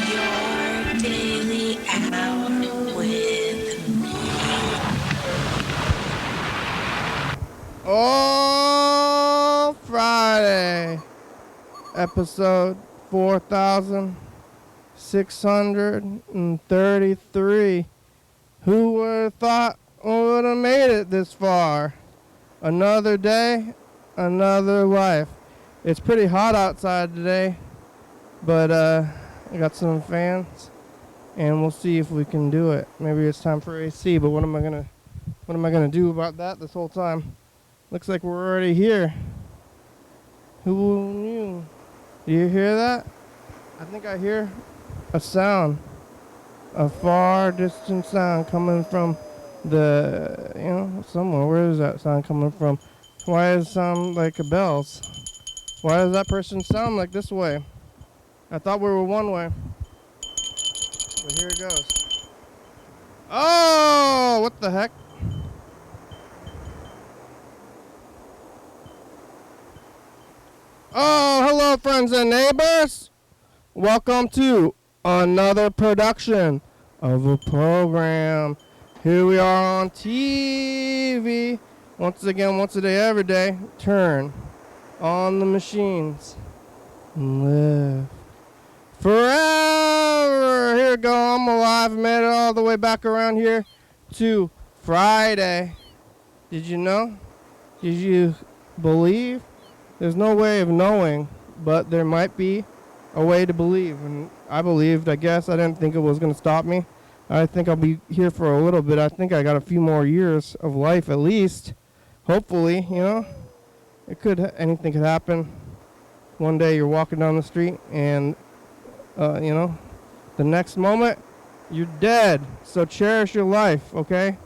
Your daily out with me. Oh, Friday, episode 4633. Who would have thought we would have made it this far? Another day, another life. It's pretty hot outside today, but I got some fans, and we'll see if we can do it. Maybe it's time for AC, but what am I gonna do about that this whole time? Looks like we're already here. Who knew? Do you hear that? I think I hear a sound, a far distant sound coming from somewhere. Where is that sound coming from? Why does it sound like a bells? Why does that person sound like this way? I thought we were one way. But here it goes. Oh, what the heck? Oh, hello, friends and neighbors. Welcome to another production of a program. Here we are on TV. Once again, once a day, every day. Turn on the machines and live forever. Here we go. I'm alive. I made it all the way back around here to Friday. Did you know? Did you believe? There's no way of knowing, but there might be a way to believe. And I believed, I guess. I didn't think it was going to stop me. I think I'll be here for a little bit. I think I got a few more years of life at least. Hopefully, anything could happen. One day you're walking down the street and, the next moment you're dead. So cherish your life, okay?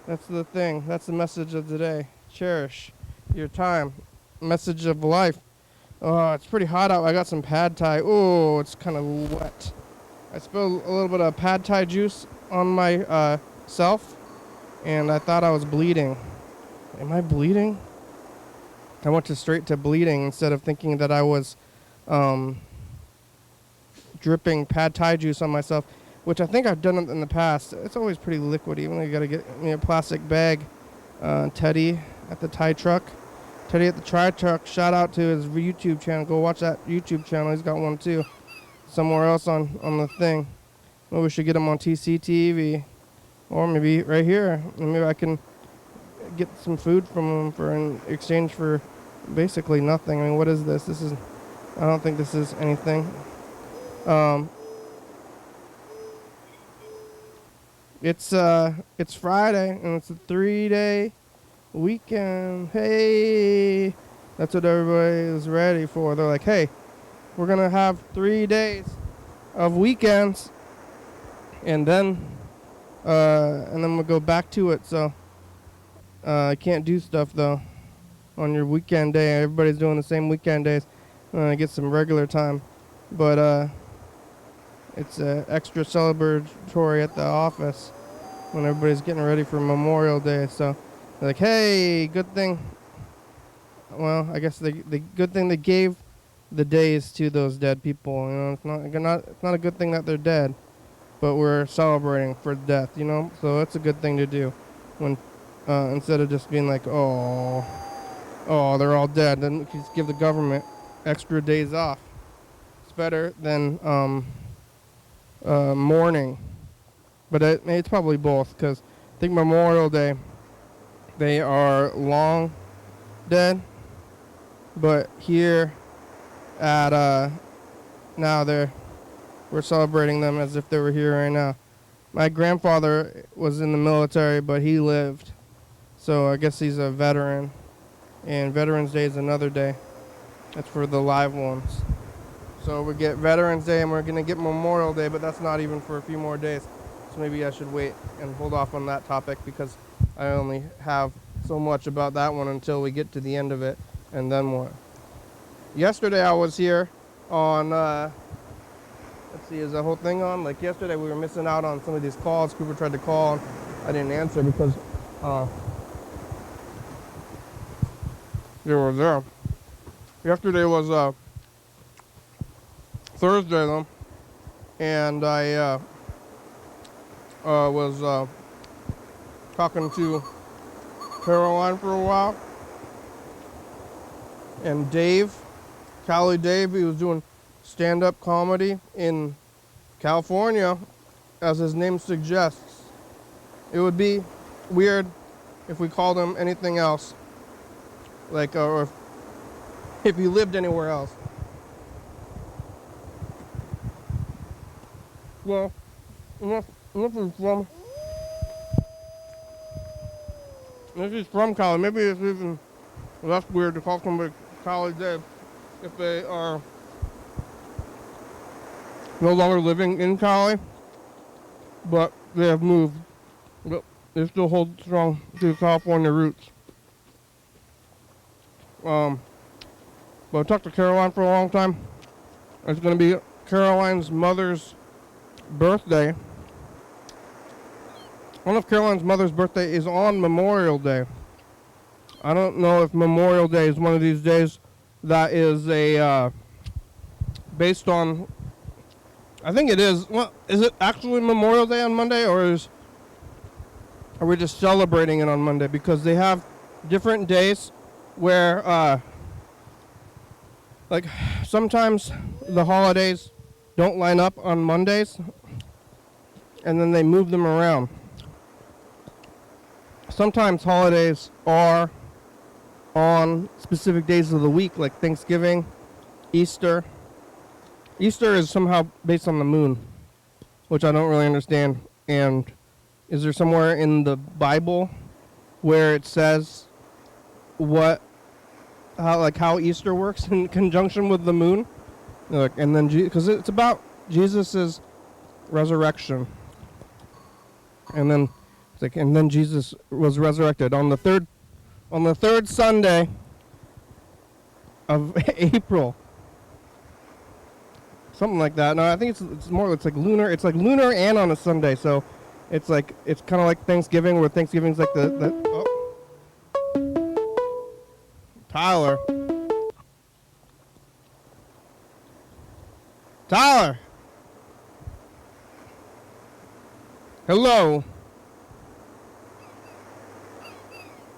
That's the thing. That's the message of today. Cherish your time. Message of life. Oh, it's pretty hot out. I got some pad thai. Oh, it's kind of wet. I spilled a little bit of pad thai juice on my self, and I thought I was bleeding. Am I bleeding? I went straight to bleeding instead of thinking that I was dripping pad thai juice on myself, which I think I've done it in the past. It's always pretty liquidy. You got to get me a plastic bag. Teddy at the Thai truck. Teddy at the Tri Truck, shout out to his YouTube channel. Go watch that YouTube channel. He's got one too. Somewhere else on the thing. Maybe we should get him on TCTV. Or maybe right here. Maybe I can get some food from him in exchange for basically nothing. I mean, what is this? I don't think this is anything. It's Friday and it's a 3-day weekend. Hey, that's what everybody is ready for. They're like, hey, we're gonna have 3 days of weekends, and then we'll go back to it. So I can't do stuff though on your weekend day. Everybody's doing the same weekend days. Get some regular time, but it's extra celebratory at the office when everybody's getting ready for Memorial Day. So they're like, hey, good thing. Well, I guess the good thing they gave the days to those dead people. It's not a good thing that they're dead, but we're celebrating for death. So it's a good thing to do when instead of just being like, oh, they're all dead. Then just give the government extra days off. It's better than mourning, but it's probably both, because I think Memorial Day, they are long dead, but here at now we're celebrating them as if they were here right now. My grandfather was in the military, but he lived, so I guess he's a veteran, and Veterans Day is another day. That's for the live ones. So we get Veterans Day and we're gonna get Memorial Day, but that's not even for a few more days. So maybe I should wait and hold off on that topic, because I only have so much about that one until we get to the end of it, and then what? Yesterday I was here on, let's see, is the whole thing on? Like yesterday we were missing out on some of these calls. Cooper tried to call, and I didn't answer because they were there. Yesterday was Thursday though, and I was talking to Caroline for a while, and Dave, Cali Dave, he was doing stand-up comedy in California, as his name suggests. It would be weird if we called him anything else, like, or if he lived anywhere else. Well, unless he's from Cali, maybe it's even less weird to call somebody Cali Dave if they are no longer living in Cali, but they have moved. But they still hold strong to California roots. But I talked to Caroline for a long time. It's going to be Caroline's mother's birthday. I don't know if Caroline's mother's birthday is on Memorial Day. I don't know if Memorial Day is one of these days that is based on, I think it is. Well, is it actually Memorial Day on Monday, or are we just celebrating it on Monday? Because they have different days where, like, sometimes the holidays don't line up on Mondays, and then they move them around. Sometimes holidays are on specific days of the week, like Thanksgiving, Easter. Easter is somehow based on the moon, which I don't really understand. And is there somewhere in the Bible where it says how Easter works in conjunction with the moon? Like, and then because it's about Jesus's resurrection, and then it's like, and then Jesus was resurrected on the third Sunday of April. Something like that. No, I think it's like lunar. It's like lunar and on a Sunday. So it's kind of like Thanksgiving, where Thanksgiving's like Tyler. Hello.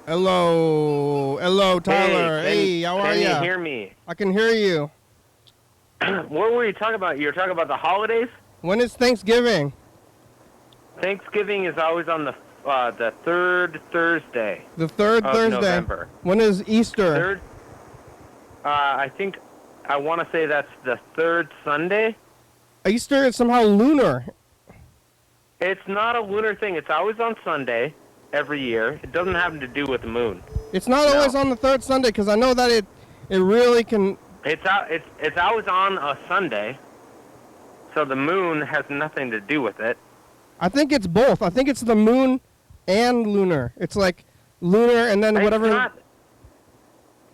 Hello, Tyler. Hey, how are you? Can you hear me? I can hear you. What were you talking about? You were talking about the holidays? When is Thanksgiving? Thanksgiving is always on the third Thursday. The third Thursday. November. When is Easter? Third. I want to say that's the third Sunday. Easter is somehow lunar. It's not a lunar thing. It's always on Sunday every year. It doesn't have to do with the moon. It's not always on the third Sunday, because I know that it really can. It's always on a Sunday. So the moon has nothing to do with it. I think it's both. I think it's the moon and lunar. It's like lunar and then whatever.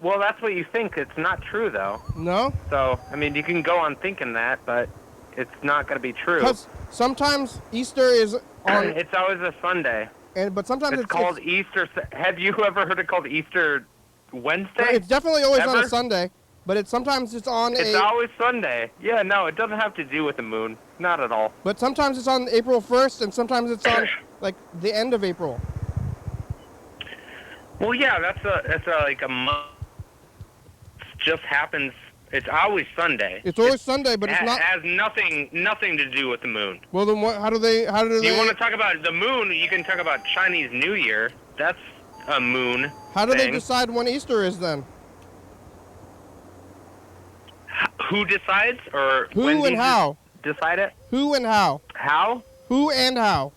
Well, that's what you think. It's not true, though. No? So, I mean, you can go on thinking that, but it's not going to be true. Because sometimes Easter is on. It's always a Sunday. But sometimes it's called Easter. Have you ever heard it called Easter Wednesday? It's definitely always on a Sunday, but sometimes it's on It's always Sunday. Yeah, no, it doesn't have to do with the moon. Not at all. But sometimes it's on April 1st, and sometimes it's on, like, the end of April. Well, yeah, that's like a month. It just happens. It's always Sunday. It's always Sunday, but it's not. It has nothing to do with the moon. Well, then how do they? You want to talk about the moon? You can talk about Chinese New Year. That's a moon. How do they decide when Easter is then? Who decides, or who and how? Decide it? Who and how? How? Who and how?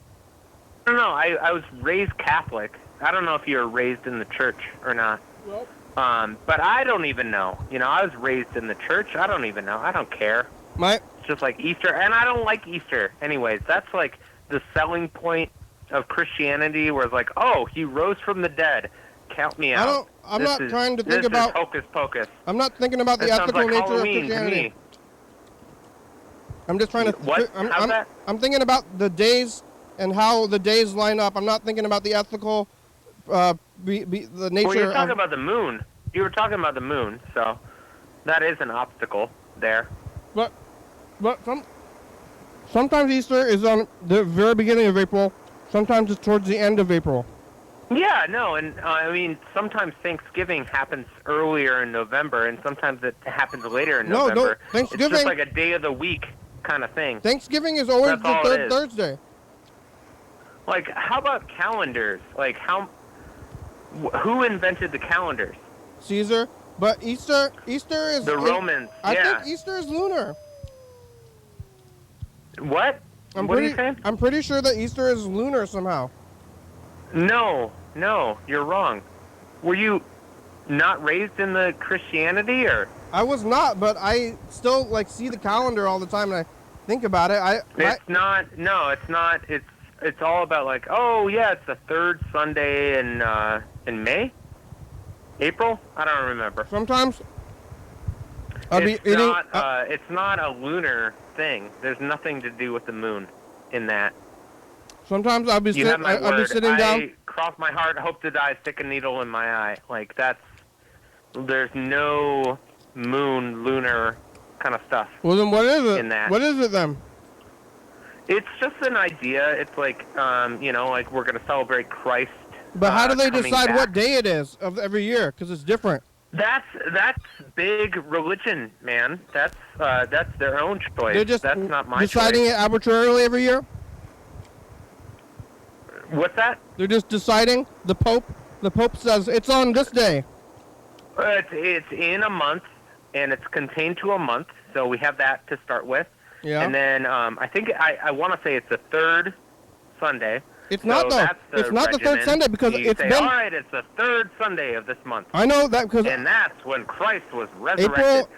I don't know. I was raised Catholic. I don't know if you were raised in the church or not. Well. But I don't even know. You know, I was raised in the church. I don't even know. I don't care. It's just like Easter, and I don't like Easter. Anyways, that's like the selling point of Christianity, where it's like, oh, he rose from the dead. Count me out. I'm not trying to think about hocus pocus. I'm not thinking about the ethical nature of Christianity. I'm just trying to. What? How's that? I'm thinking about the days and how the days line up. I'm not thinking about the ethical. The nature. Well, you're talking about the moon. You were talking about the moon, so That is an obstacle there. But sometimes Easter is on the very beginning of April. Sometimes it's towards the end of April. Yeah, no, and I mean, sometimes Thanksgiving happens earlier in November, and sometimes it happens later in November. No, Thanksgiving... It's just like a day of the week kind of thing. Thanksgiving is always the third Thursday. Like, how about calendars? Like, who invented the calendars? Caesar. But Easter is... The Romans, I think Easter is lunar. What? What are you saying? I'm pretty sure that Easter is lunar somehow. No, you're wrong. Were you not raised in the Christianity, or? I was not, but I still like see the calendar all the time and I think about it. It's not. No, it's not. It's all about like, oh yeah, it's the third Sunday in May, April. I don't remember. Sometimes. It's not a lunar thing. There's nothing to do with the moon in that. Sometimes I'll be sitting down. I cross my heart, hope to die, stick a needle in my eye. Like there's no moon, lunar kind of stuff. Well, then what is it? In that. What is it then? It's just an idea. It's like, like we're going to celebrate Christ. But how do they decide what day it is of every year? Because it's different. That's big religion, man. That's their own choice. They're just that's not my deciding choice. It arbitrarily every year? What's that? They're just deciding. The Pope says it's on this day. It's in a month, and it's contained to a month. So we have that to start with. Yeah. And then I think I want to say it's the third Sunday. It's not though. It's not the third Sunday because it's been. All right, it's the third Sunday of this month. I know that because. And that's when Christ was resurrected.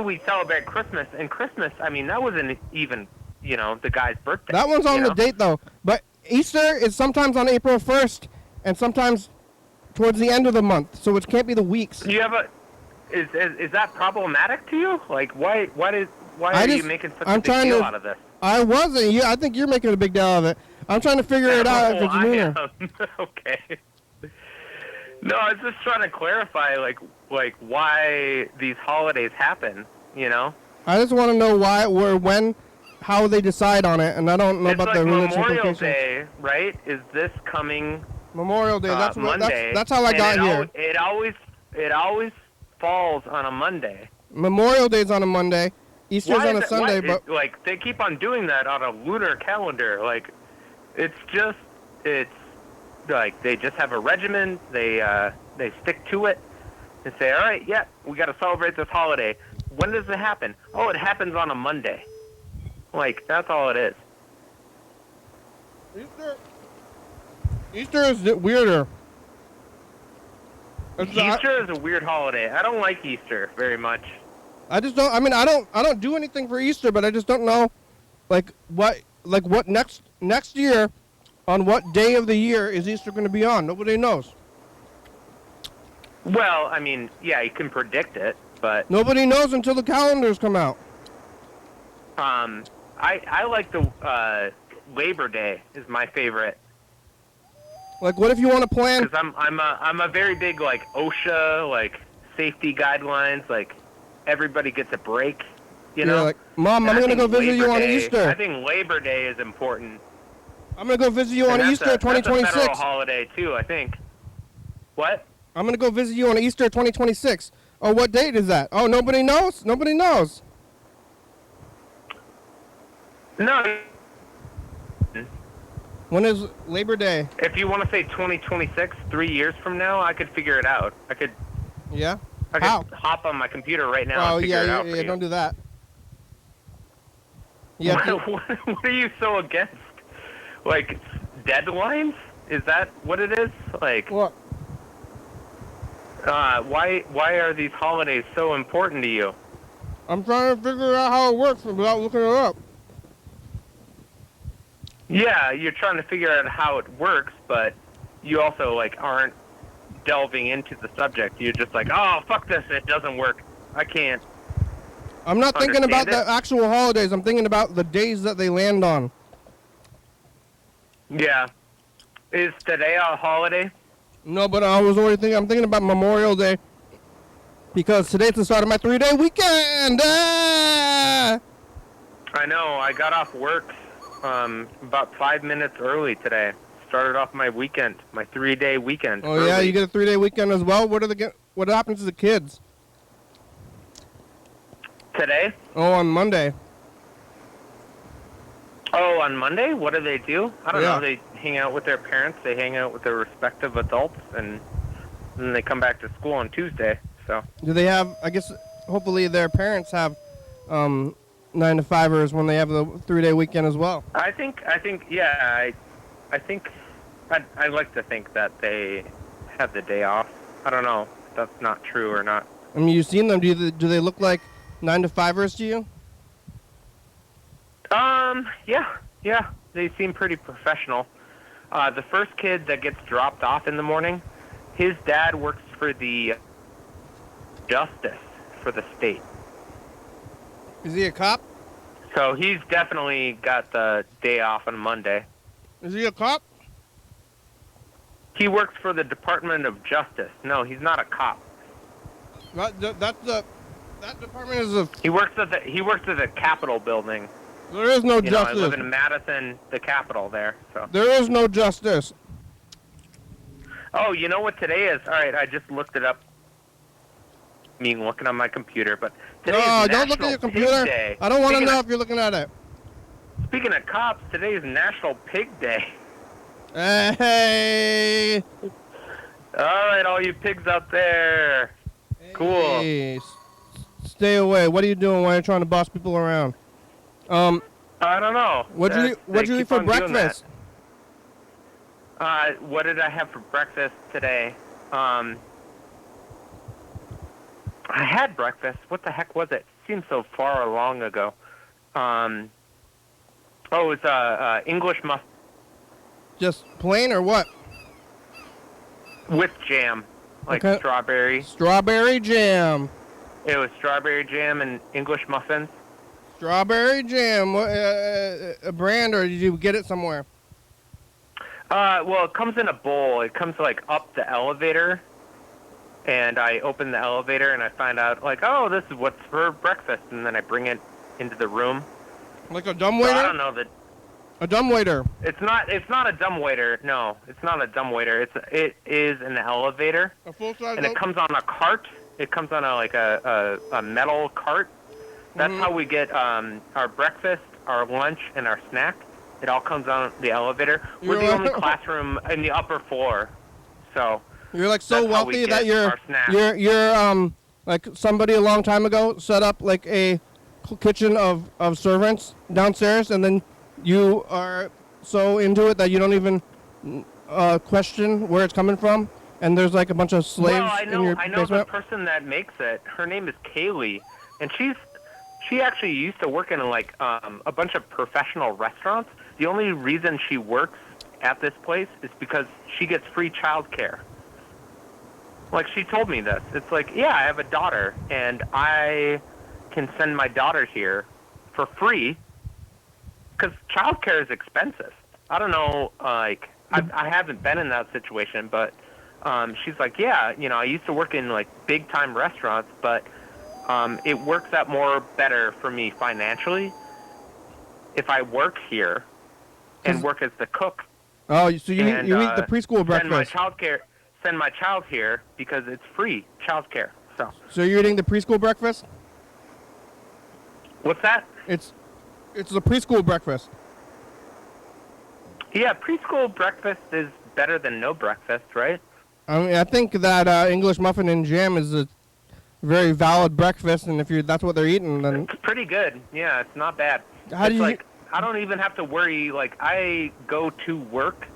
We celebrate Christmas, and Christmas. I mean, that wasn't even the guy's birthday. That one's on the date though, but Easter is sometimes on April 1st, and sometimes towards the end of the month, so it can't be the weeks. You have is that problematic to you? Like, why are you making such a big deal out of this? I wasn't. I think you're making a big deal out of it. I'm trying to figure it out if it's lunar. Okay. No, I was just trying to clarify, like why these holidays happen. I just want to know why, where, when, how they decide on it, and I don't know about the religious implications. Memorial Day, right? Is this coming? Memorial Day. That's Monday. That's how I got here. It always falls on a Monday. Memorial Day's on a Monday. Easter's on a Sunday, but they keep on doing that on a lunar calendar. Like, it's like they just have a regimen. They stick to it and say, all right, yeah, we got to celebrate this holiday. When does it happen? Oh, it happens on a Monday. Like, that's all it is. Easter is weirder. Easter is a weird holiday. I don't like Easter very much. I just don't. I mean, I don't do anything for Easter, but I just don't know, what next year, on what day of the year is Easter going to be on? Nobody knows. Well, I mean, yeah, you can predict it, but nobody knows until the calendars come out. I like the Labor Day is my favorite. Like, what if you want to plan? Because I'm a very big OSHA safety guidelines everybody gets a break, Like, Mom, I'm going to go visit you on Easter. I think Labor Day is important. I'm going to go visit you on Easter 2026. That's a federal holiday, too, I think. What? I'm going to go visit you on Easter 2026. Oh, what date is that? Oh, nobody knows? Nobody knows. No. When is Labor Day? If you want to say 2026, 3 years from now, I could figure it out. Yeah? I could hop on my computer right now and figure it out for you. Don't do that. What are you so against? Deadlines? Is that what it is? What? Why are these holidays so important to you? I'm trying to figure out how it works without looking it up. Yeah, you're trying to figure out how it works, but you also aren't delving into the subject. You're just oh, fuck this, it doesn't work. I can't. I'm not thinking about the actual holidays. I'm thinking about the days that they land on. Yeah. Is today a holiday? No, but I'm thinking about Memorial Day. because today's the start of my 3-day weekend. Ah! I know. I got off work about 5 minutes early today. Started off my weekend, my 3-day weekend. Oh, early. yeah, you get a 3-day weekend as well? What happens to the kids? Today? Oh, on Monday. Oh, on Monday? What do they do? I don't Yeah. know. They hang out with their parents. They hang out with their respective adults, and then they come back to school on Tuesday. So. Do they have, I guess, hopefully their parents have 9-to-5ers when they have the 3-day weekend as well? I think, yeah, I think, I like to think that they have the day off. I don't know if that's not true or not. I mean, you've seen them. Do they look like 9-to-5ers to you? Yeah, they seem pretty professional. The first kid that gets dropped off in the morning, his dad works for the justice for the state. Is he a cop? So he's definitely got the day off on Monday. Is he a cop? He works for the Department of Justice. No, he's not a cop. That department is a... He works at the Capitol building. There is no justice. I live in Madison, the Capitol there. So. There is no justice. Oh, you know what today is? All right, I just looked it up. Looking on my computer, but today is don't National look at your Pig computer. Day. I don't want to know if you're looking at it. Speaking of cops, today is National Pig Day. Hey. All right, all you pigs out there. Cool. Hey, stay away. What are you doing while you're trying to boss people around? I don't know. What'd you eat for breakfast? What did I have for breakfast today? I had breakfast. What the heck was it? Seems so far long ago. It was English muffin. Just plain or what? With jam, like Okay. strawberry. Strawberry jam. It was strawberry jam and English muffins. Strawberry jam. What, a brand, or did you get it somewhere? Well, it comes in a bowl. It comes like up the elevator, and I open the elevator and I find out like, oh, this is what's for breakfast, and then I bring it into the room. Like a dumbwaiter? So I don't know that. A dumbwaiter. It's not a dumbwaiter. No, it's not a dumbwaiter. It is an elevator. A full-size. And it comes on a cart. It comes on a metal cart. That's how we get our breakfast, our lunch, and our snack. It all comes on the elevator. We're the only classroom in the upper floor, so. You're like so wealthy that you're like somebody a long time ago set up like a kitchen of servants downstairs, and then you are so into it that you don't even question where it's coming from, and there's like a bunch of slaves in your basement. I know the person that makes it. Her name is Kaylee, and she actually used to work in like a bunch of professional restaurants. The only reason she works at this place is because she gets free childcare. Like, she told me this. It's like, yeah, I have a daughter, and I can send my daughter here for free because childcare is expensive. I don't know, like, I haven't been in that situation, but she's like, yeah, I used to work in, like, big-time restaurants, but it works out better for me financially if I work here and work as the cook. Oh, so you eat the preschool breakfast. Send my child here because it's free childcare. So you're eating the preschool breakfast? What's that? It's the preschool breakfast. Yeah, preschool breakfast is better than no breakfast, right? I mean, I think that English muffin and jam is a very valid breakfast, and if that's what they're eating, then it's pretty good. Yeah, it's not bad. I don't even have to worry. Like, I go to work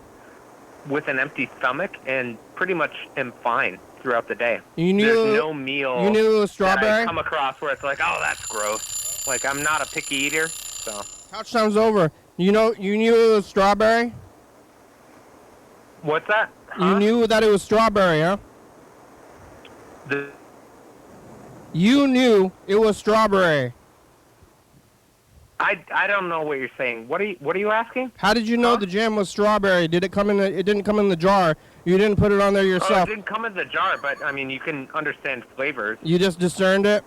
with an empty stomach and pretty much am fine throughout the day. There's no meal you knew it was strawberry? that I come across where it's like, oh, that's gross. Like, I'm not a picky eater, so. Couch time's over. You knew it was strawberry? What's that? You knew that it was strawberry, huh? You knew it was strawberry. I don't know what you're saying. What are you asking? How did you know the jam was strawberry? It didn't come in the jar. You didn't put it on there Oh, yourself. it didn't come in the jar, but, I mean, you can understand flavors. You just discerned it?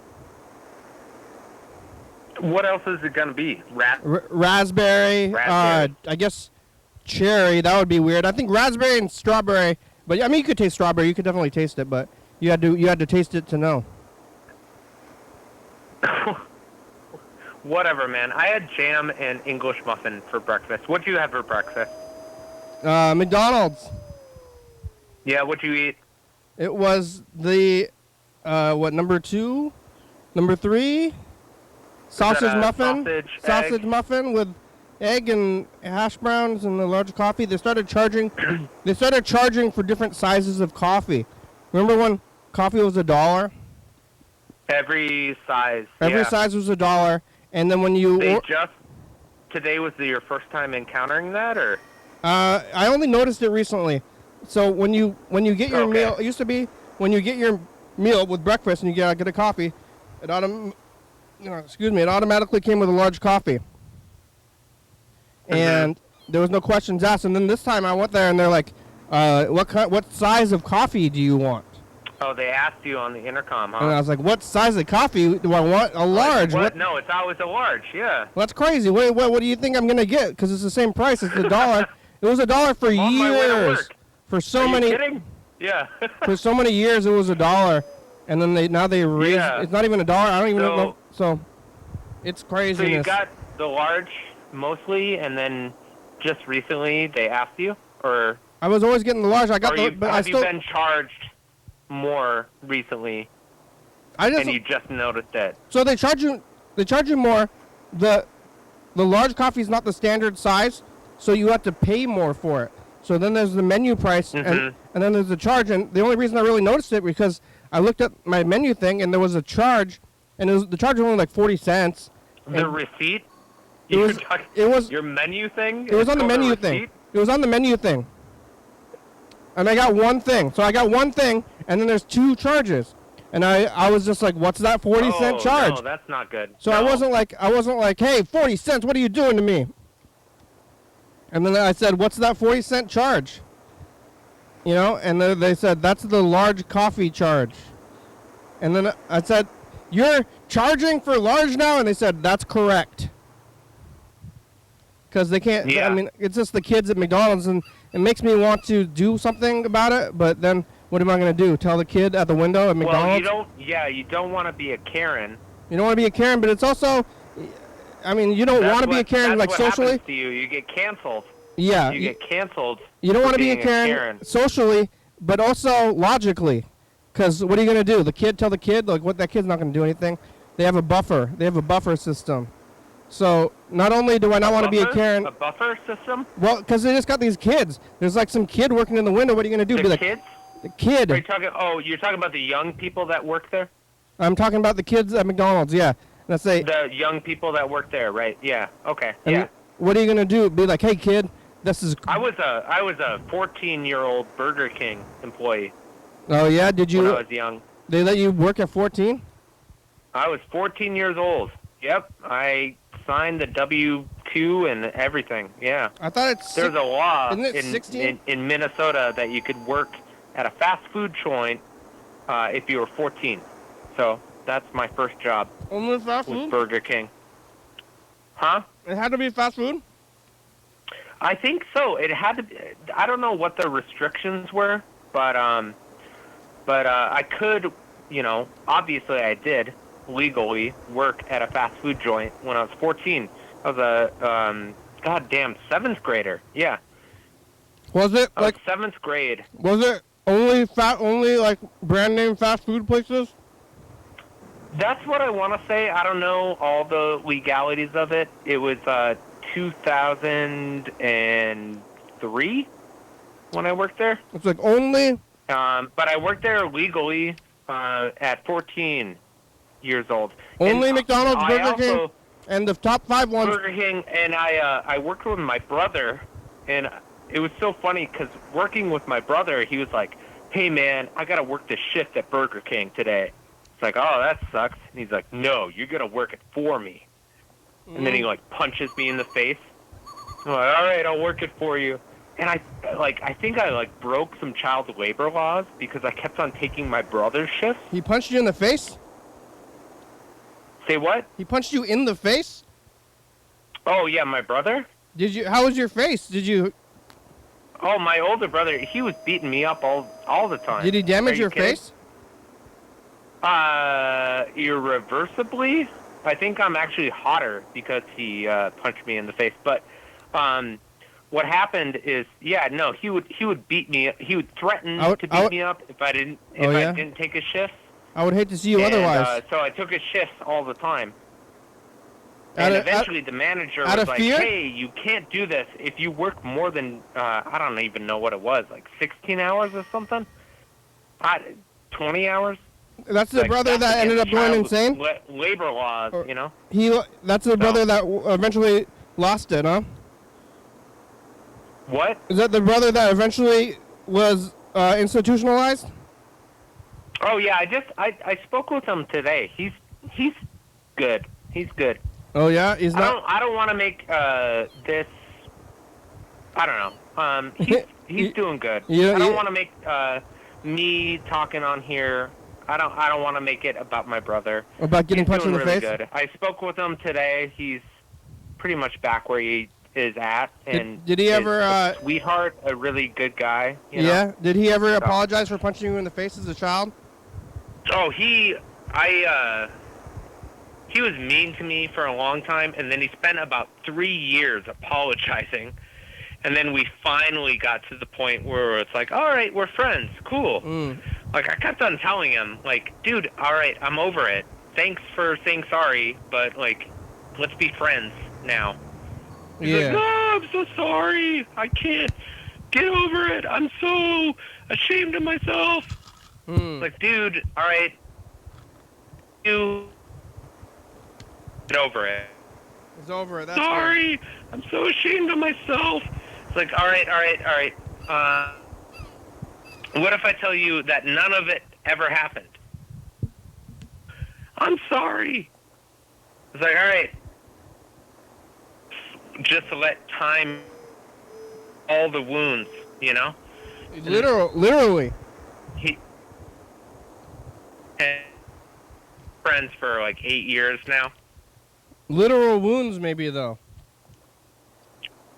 What else is it going to be? Raspberry. I guess cherry. That would be weird. I think raspberry and strawberry. But, I mean, you could taste strawberry. You could definitely taste it, but you had to taste it to know. Whatever, man. I had jam and English muffin for breakfast. What'd you have for breakfast? McDonald's. Yeah, what'd you eat? It was the, number 2? Number 3? Sausage muffin. Sausage muffin with egg and hash browns and a large coffee. They started charging for different sizes of coffee. Remember when coffee was $1? Every size. Every size was $1. And then when you... Today was your first time encountering that, or? I only noticed it recently. So when you get your meal, it used to be when you get your meal with breakfast and you get a coffee, it automatically came with a large coffee. And there was no questions asked. And then this time I went there and they're like, what size of coffee do you want? Oh, they asked you on the intercom, huh? And I was like, what size of coffee do I want? A large. What? No, it's always a large, yeah. Well, that's crazy. What do you think I'm going to get? Because it's the same price. It's $1. It was $1 for on years. My way to work. For so Are many. You kidding? Yeah. For so many years, it was $1. And then they raised. Yeah. It's not even $1. I don't even know. So it's crazy. So you got the large mostly, and then just recently they asked you, or? I was always getting the large. I got but have you been charged more recently? And you just noticed it. So they charge you more. The large coffee is not the standard size, so you have to pay more for it. So then there's the menu price, and then there's the charge. And the only reason I really noticed it because I looked at my menu thing, and there was a charge, and the charge was only like 40 cents. The receipt? It was your menu thing? It was on the menu thing. It was on the menu thing. And I got one thing. So I got one thing, and then there's 2 charges. And I was just like, what's that 40-cent charge? No, that's not good. So no. I wasn't like, hey, 40 cents, what are you doing to me? And then I said, what's that 40-cent charge? You know, and they said, that's the large coffee charge. And then I said, you're charging for large now? And they said, that's correct. Because they can't, I mean, it's just the kids at McDonald's, and it makes me want to do something about it, but then what am I going to do? Tell the kid at the window at McDonald's? Well, you don't want to be a Karen. You don't want to be a Karen, but it's also, I mean, you don't want to be a Karen, like, socially. Happens to you. You get canceled. Yeah. You get canceled. You don't want to be a Karen socially, but also logically. Because what are you going to do? Tell the kid, like, what, that kid's not going to do anything. They have a buffer. They have a buffer system. So not only do I not want to be a Karen. A buffer system? Well, because they just got these kids. There's like some kid working in the window. What are you going to do? The kids? The kid. You're talking about the young people that work there? I'm talking about the kids at McDonald's, yeah. The young people that work there, right? Yeah, okay, yeah. What are you going to do? Be like, hey, kid, this is... I was a 14-year-old Burger King employee. Oh, yeah? Did you... When I was young. They let you work at 14? I was 14 years old. Yep, I signed the W-2 and everything, yeah. I thought it's... There's a law in Minnesota that you could work at a fast food joint if you were 14. So that's my first job. Only fast food? Was Burger King. Huh? It had to be fast food? I think so. It had to be. I don't know what the restrictions were, but I could, obviously I did legally work at a fast food joint when I was 14. I was a goddamn 7th grader. Yeah. Was it like 7th grade? Was it only like brand name fast food places? That's what I want to say. I don't know all the legalities of it. It was 2003 when I worked there. It's like only... but I worked there legally at 14 years old. Only McDonald's, Burger King, and the top 5 ones. Burger King, and I worked with my brother, and it was so funny because working with my brother, he was like, hey, man, I got to work this shift at Burger King today. It's like, oh, that sucks. And he's like, no, you're going to work it for me. And then he, like, punches me in the face. I'm like, all right, I'll work it for you. And I think I broke some child labor laws because I kept on taking my brother's shifts. He punched you in the face? Say what? He punched you in the face? Oh yeah, my brother? How was your face? Oh, my older brother, he was beating me up all the time. Did he damage your face? Irreversibly. I think I'm actually hotter because he punched me in the face. But what happened is, he would beat me. He would threaten to beat me up if I didn't take a shift. I would hate to see you otherwise. So I took his shifts all the time. And eventually the manager was like, hey, you can't do this. If you work more than, I don't even know what it was, like 16 hours or something? 20 hours? That's the brother that ended up going insane? Labor laws, you know? That's the brother that eventually lost it, huh? What? Is that the brother that eventually was institutionalized? Oh, yeah, I spoke with him today. He's good. He's good. Oh yeah, he's not. I don't want to make this. I don't know. He's doing good. I don't want to make me talking on here. I don't want to make it about my brother. About getting punched in the face. Good. I spoke with him today. He's pretty much back where he is at, and did he ever? A sweetheart, a really good guy. You know? Did he ever apologize for punching you in the face as a child? Oh, he was mean to me for a long time, and then he spent about 3 years apologizing. And then we finally got to the point where it's like, all right, we're friends. Cool. Like, I kept on telling him, like, dude, all right, I'm over it. Thanks for saying sorry, but, like, let's be friends now. He's like, no, I'm so sorry. I can't get over it. I'm so ashamed of myself. Like, dude, all right, you get over it. It's over it. That's sorry. fine. I'm so ashamed of myself. It's like, all right. What if I tell you that none of it ever happened? I'm sorry. It's like, all right. Just to let time all the wounds, you know? Literally. He and friends for like 8 years now. Literal wounds, maybe, though.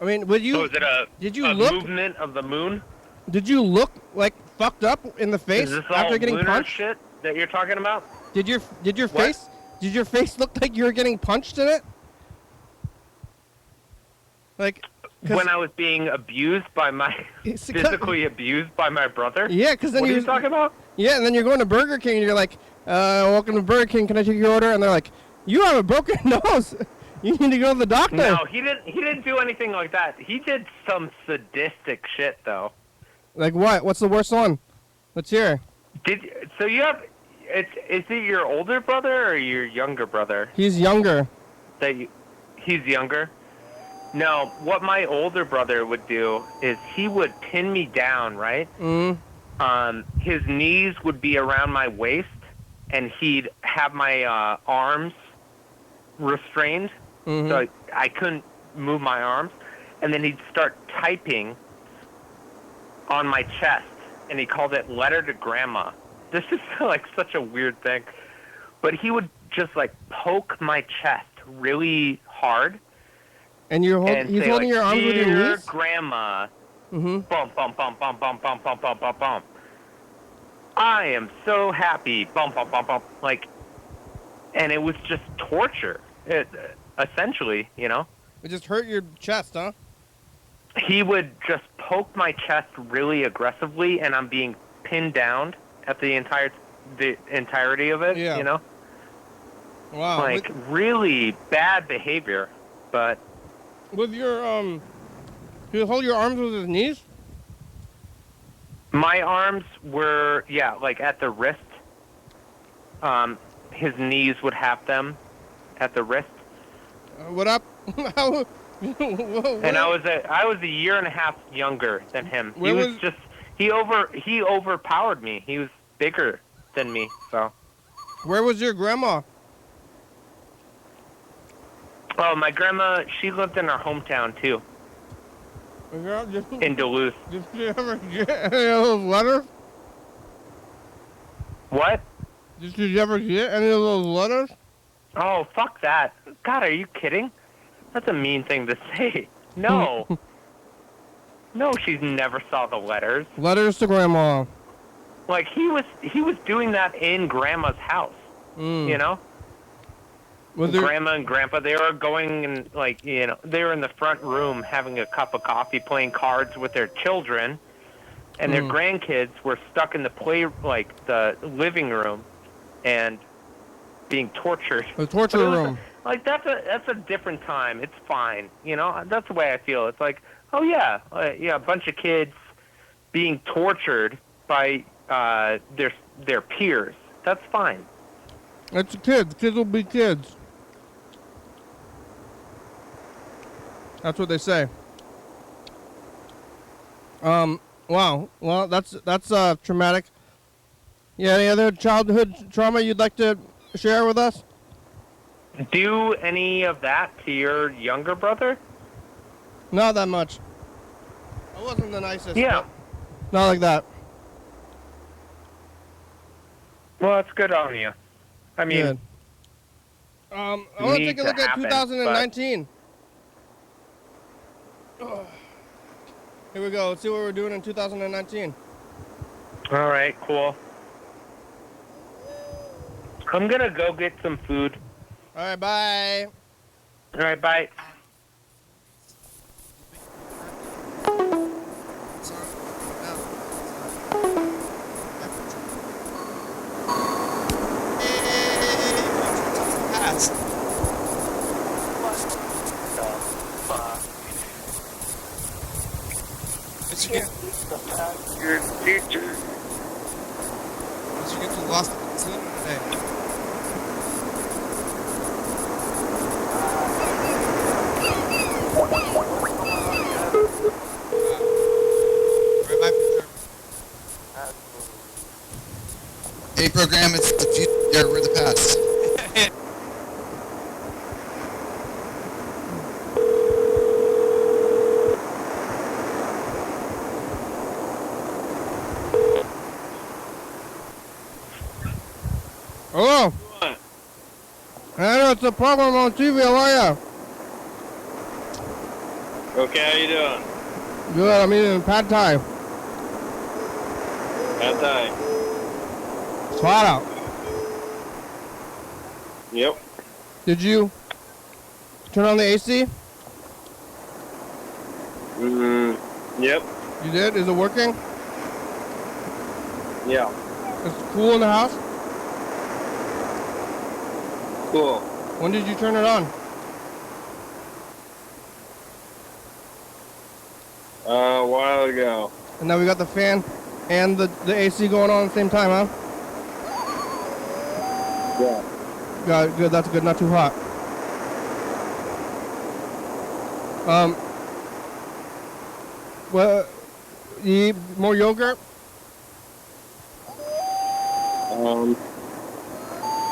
I mean, would you? So is it a movement of the moon? Did you look like fucked up in the face is this after all getting lunar punched? Shit that you're talking about? Did your face look like you were getting punched in it? Like when I was being abused by physically abused by my brother? Yeah, because then what are you talking about? Yeah, and then you're going to Burger King and you're like, welcome to Burger King, can I take your order? And they're like, you have a broken nose. You need to go to the doctor. No, he didn't do anything like that. He did some sadistic shit though. Like what? What's the worst one? Let's hear. Is it your older brother or your younger brother? He's younger. He's younger? No, what my older brother would do is he would pin me down, right? His knees would be around my waist, and he'd have my arms restrained, so I couldn't move my arms. And then he'd start typing on my chest, and he called it "Letter to Grandma." This is like such a weird thing, but he would just like poke my chest really hard. And he's holding your arms with your knees? Dear Grandma. Bum, bum, bum, bum, bum, bum, bum, bum, bum, bum. I am so happy. Bum, bum, bum, bum. Like, and it was just torture, essentially, you know? It just hurt your chest, huh? He would just poke my chest really aggressively, and I'm being pinned down at the entirety of it, you know? Wow. Like, really bad behavior, but... With your, do you hold your arms with his knees? My arms were, like at the wrist. His knees would have them at the wrist. What up? And I was a year and a half younger than him. He overpowered me. He was bigger than me, so. Where was your grandma? Oh, my grandma, she lived in our hometown, too. in Duluth. Did you ever get any of those letters? What? Did you ever get any of those letters? Oh, fuck that. God, are you kidding? That's a mean thing to say. No. No, she's never saw the letters. Letters to Grandma. Like, he was doing that in Grandma's house, you know? Grandma and Grandpa, they were going and, like, you know, they were in the front room having a cup of coffee, playing cards with their children, and their grandkids were stuck in the living room and being tortured. The torture room. Like, that's a different time. It's fine, you know? That's the way I feel. It's like, oh, yeah, a bunch of kids being tortured by their peers. That's fine. That's kids. Kids will be kids. That's what they say. Wow. Well, that's traumatic. Yeah, any other childhood trauma you'd like to share with us? Do any of that to your younger brother? Not that much. I wasn't the nicest. Yeah. Not like that. Well, it's good on you. I mean, good. I want to take a look at 2019. Here we go. Let's see what we're doing in 2019. All right, cool. I'm going to go get some food. All right, bye. All right, bye. Your future. Did you get to lost today? A program, it's the future, we're the past. Hello? I know it's a program on TV. How are you? Okay, how you doing? Good. I'm eating pad thai. Pad thai. It's hot out. Yep. Did you turn on the AC? Yep. You did? Is it working? Yeah. It's cool in the house? Cool. When did you turn it on? A while ago. And now we got the fan and the AC going on at the same time, huh? Yeah. Good, that's good, not too hot. Well, you eat more yogurt?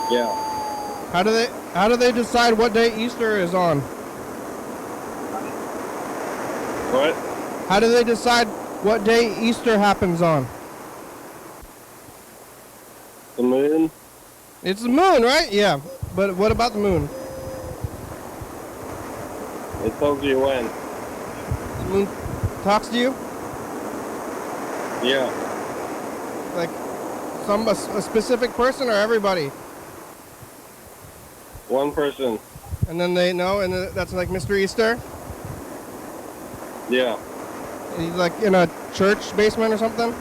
Yeah. How do they decide what day Easter is on? What? How do they decide what day Easter happens on? The moon? It's the moon, right? Yeah. But what about the moon? It tells you when. The moon talks to you? Yeah. Like a specific person or everybody? One person. And then they know, and that's like Mr. Easter? Yeah. He's like in a church basement or something?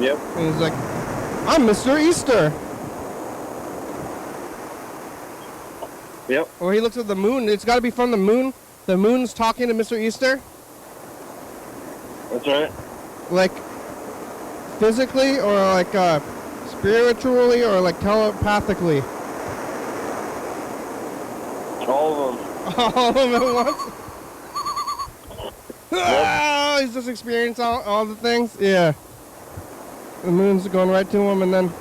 Yep. And he's like, I'm Mr. Easter. Yep. Or he looks at the moon. It's got to be from the moon. The moon's talking to Mr. Easter? That's right. Like physically or like spiritually or like telepathically? All of them. All of them at once? Oh, he's just experiencing all the things? Yeah. The moon's going right to him, and then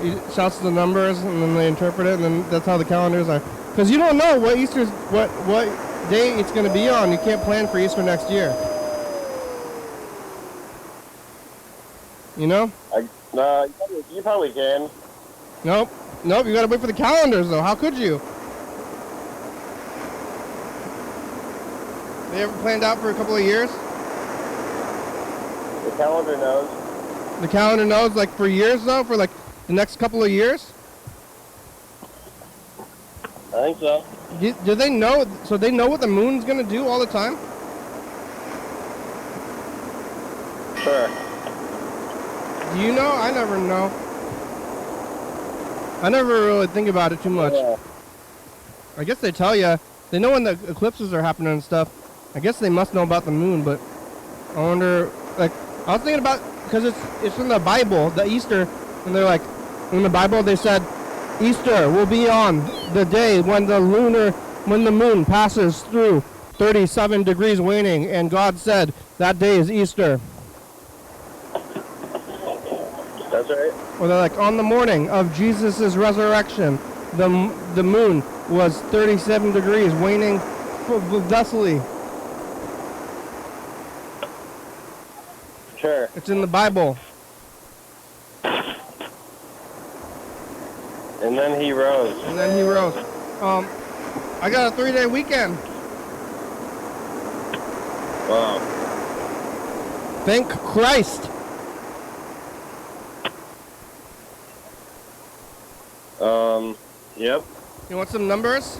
he shouts the numbers, and then they interpret it, and then that's how the calendars are. Because you don't know what Easter's, what day it's going to be on. You can't plan for Easter next year. You know? You probably can. Nope. Nope, you got to wait for the calendars, though. How could you? They ever planned out for a couple of years? The calendar knows. The calendar knows, like, for years, though? For, like, the next couple of years? I think so. Do they know? So they know what the moon's going to do all the time? Sure. Do you know? I never know. I never really think about it too much. Yeah. I guess they tell you. They know when the eclipses are happening and stuff. I guess they must know about the moon, but I wonder, like, I was thinking about, because it's in the Bible, the Easter, and they're like, in the Bible they said, Easter will be on the day when the moon passes through 37 degrees waning, and God said that day is Easter. That's right. Or they're like, on the morning of Jesus' resurrection, the moon was 37 degrees waning dustily. Sure. It's in the Bible. And then he rose. I got a 3-day weekend. Wow. Thank Christ. Yep. You want some numbers?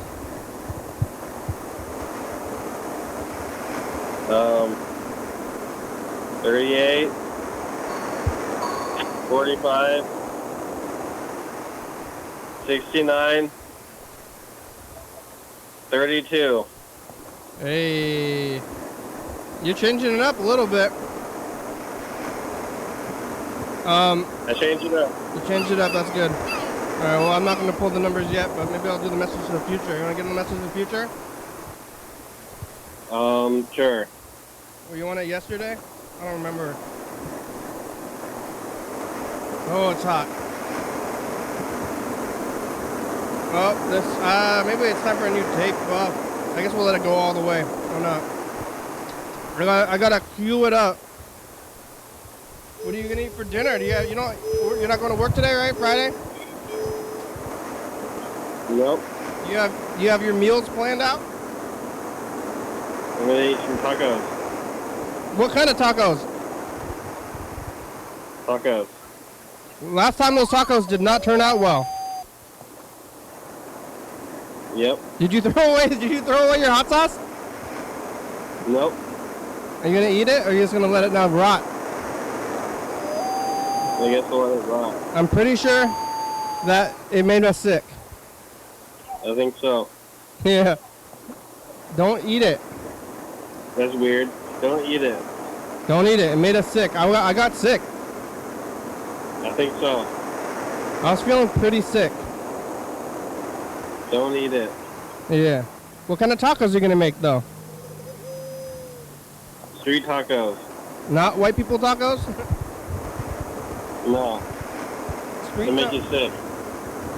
38, 45, 69, 32. Hey. You're changing it up a little bit. I changed it up. You changed it up, that's good. Alright, well, I'm not going to pull the numbers yet, but maybe I'll do the message in the future. You want to get the message in the future? Sure. Or you want it yesterday? I don't remember. Oh, it's hot. Oh, maybe it's time for a new tape. Well, I guess we'll let it go all the way. Or not. I gotta cue it up. What are you gonna eat for dinner? You're not going to work today, right? Friday? Nope. You have your meals planned out? I'm gonna eat some tacos. What kind of tacos? Tacos. Last time those tacos did not turn out well. Yep. Did you throw away your hot sauce? Nope. Are you gonna eat it, or are you just gonna let it now rot? I guess we'll let it rot. I'm pretty sure that it made us sick. I think so. Yeah. Don't eat it. That's weird. Don't eat it. Don't eat it. It made us sick. I got sick. I think so. I was feeling pretty sick. Don't eat it. Yeah. What kind of tacos are you gonna make though? Street tacos. Not white people tacos? No. Street To make you sick.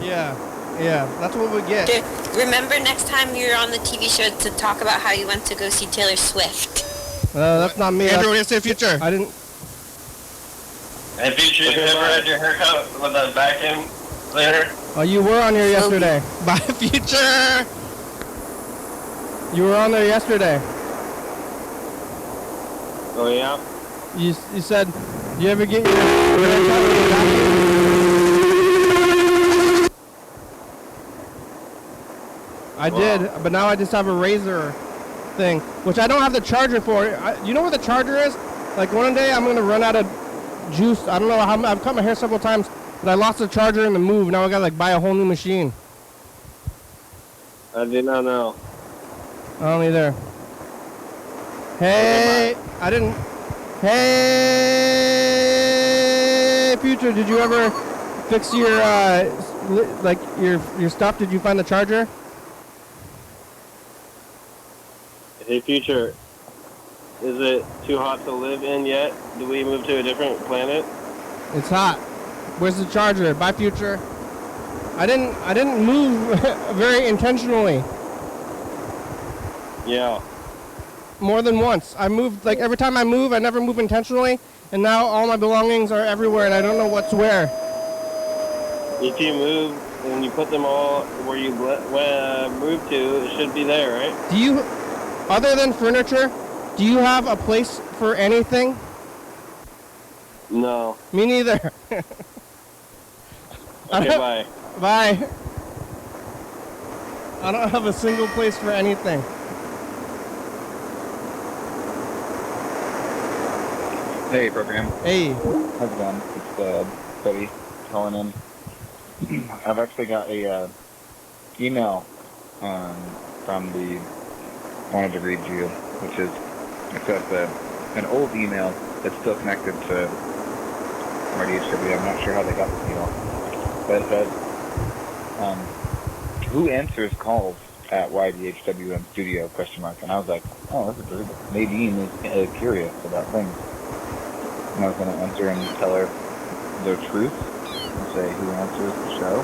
Yeah. Yeah. That's what we get. Dude, remember next time you're on the TV show to talk about how you went to go see Taylor Swift? That's not me. Andrew, what do you say future? I didn't. Hey, Future, you ever had your haircut with that vacuum cleaner? Oh, you were on here yesterday. Bye, future. You were on there yesterday. Oh, yeah? You said, you ever get your I did, but now I just have a razor thing, which I don't have the charger for. You know where the charger is? Like one day I'm going to run out of juice. I don't know how. I've cut my hair several times, but I lost the charger in the move. Now I got to like buy a whole new machine. I did not know. I don't either. Hey, I didn't. Hey, Future, did you ever fix your your stuff? Did you find the charger? Hey, Future, is it too hot to live in yet? Do we move to a different planet? It's hot. Where's the charger? Bye, Future. I didn't move very intentionally. Yeah. More than once. I moved, like, every time I move, I never move intentionally, and now all my belongings are everywhere, and I don't know what's where. If you move and you put them all where you moved to, it should be there, right? Do you, other than furniture, do you have a place for anything? No. Me neither. Okay, bye. Bye. I don't have a single place for anything. Hey, program. Hey. How's it going? It's Cody calling in. I've actually got a email from the. I wanted to read you, which is an old email that's still connected to YDHWM. I'm not sure how they got this email, but it says, "Who answers calls at YDHWM studio?" ? And I was like, "Oh, that's a good. Nadine is curious about things." And I was going to answer and tell her the truth and say who answers the show.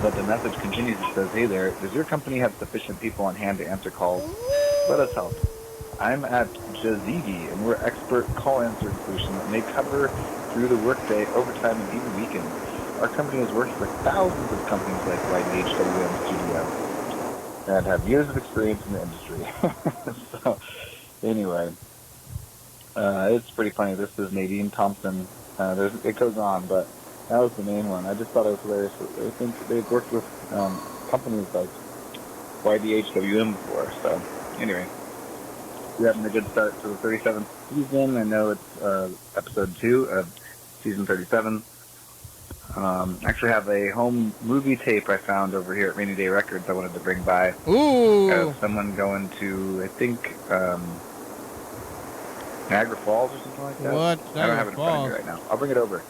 But the message continues. It says, "Hey there, does your company have sufficient people on hand to answer calls? Let us help. I'm at Jazigi, and we're expert call answering solution that may cover through the workday, overtime, and even weekends. Our company has worked for thousands of companies like YDHWM Studio and have years of experience in the industry." So, anyway, it's pretty funny. This is Nadine Thompson. It goes on, but that was the main one. I just thought it was hilarious. I think they've worked with companies like YDHWM before. So, anyway, we're having a good start to the 37th season. I know it's episode 2 of season 37. Actually have a home movie tape I found over here at Rainy Day Records I wanted to bring by. Ooh! Of someone going to, I think, Niagara Falls or something like that. What? I don't have it in front of me right now. I'll bring it over.